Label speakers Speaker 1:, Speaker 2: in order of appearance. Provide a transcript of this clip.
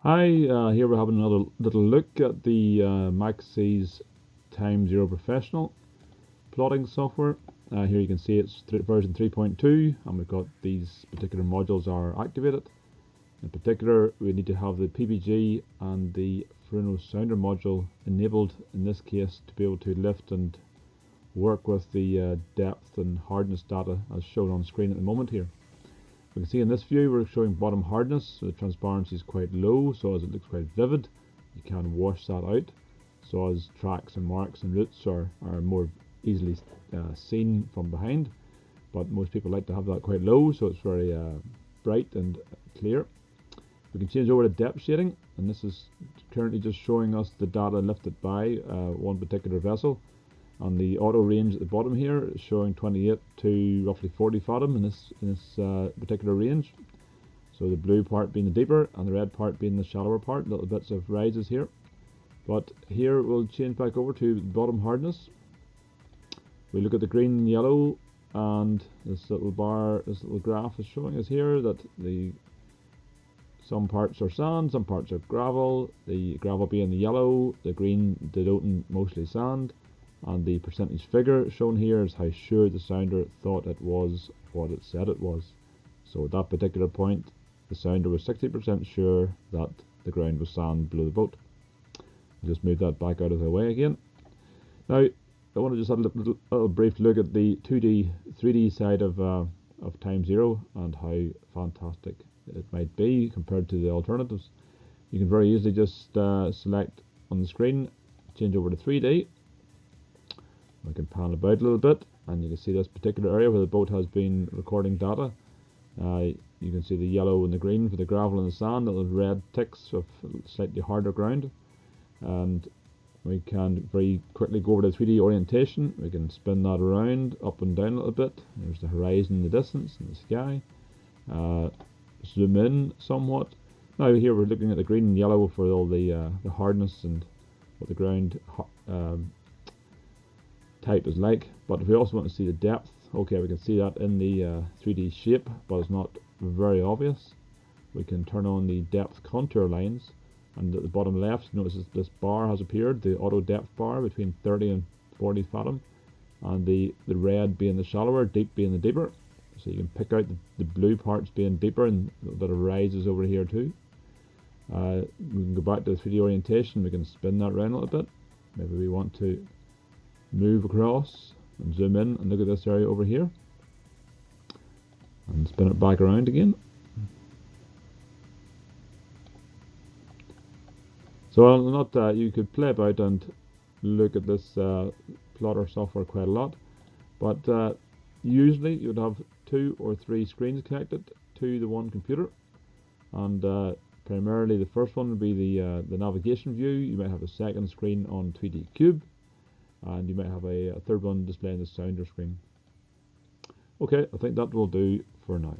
Speaker 1: Hi, here we're having another little look at the Maxsea Timezero Professional plotting software. Here you can see it's version 3.2 and we've got these particular modules are activated. In particular, we need to have the PPG and the Furuno sounder module enabled in this case to be able to lift and work with the depth and hardness data as shown on screen at the moment here. We can see in this view we're showing bottom hardness, so the transparency is quite low, so as it looks quite vivid. You can wash that out, so as tracks and marks and roots are more easily seen from behind. But most people like to have that quite low, so it's very bright and clear. We can change over to depth shading, and this is currently just showing us the data lifted by one particular vessel. And the auto range at the bottom here is showing 28 to roughly 40 fathom in this particular range. So the blue part being the deeper and the red part being the shallower part, little bits of rises here. But here we'll change back over to the bottom hardness. We look at the green and yellow, and this little bar, this little graph is showing us here that some parts are sand, some parts are gravel, the gravel being the yellow, the green denoting mostly sand. And the percentage figure shown here is how sure the sounder thought it was what it said it was. So at that particular point, the sounder was 60% sure that the ground was sand below the boat. I'll just move that back out of the way again. Now, I want to just have a little brief look at the 2D, 3D side of Timezero and how fantastic it might be compared to the alternatives. You can very easily just select on the screen, change over to 3D. I can pan about a little bit and you can see this particular area where the boat has been recording data. You can see the yellow and the green for the gravel and the sand, little red ticks of slightly harder ground. And we can very quickly go over to 3D orientation. We can spin that around up and down a little bit. There's the horizon in the distance and the sky. Zoom in somewhat. Now here we're looking at the green and yellow for all the hardness and what the ground type is like. But if we also want to see the depth, okay, we can see that in the 3D shape, but it's not very obvious. We can turn on the depth contour lines, and at the bottom left, notice this bar has appeared, the auto depth bar between 30 and 40 fathom, and the red being the shallower, deep being the deeper. So you can pick out the blue parts being deeper and a little bit of rises over here too. We can go back to the 3D orientation, we can spin that around a little bit. Maybe we want to move across and zoom in and look at this area over here and spin it back around again. So not you could play about and look at this plotter software quite a lot, but usually you'd have 2 or 3 screens connected to the one computer, and primarily the first one would be the navigation view. You might have a second screen on 3D Cube, and you might have a third one displaying the sounder screen. Okay, I think that will do for now.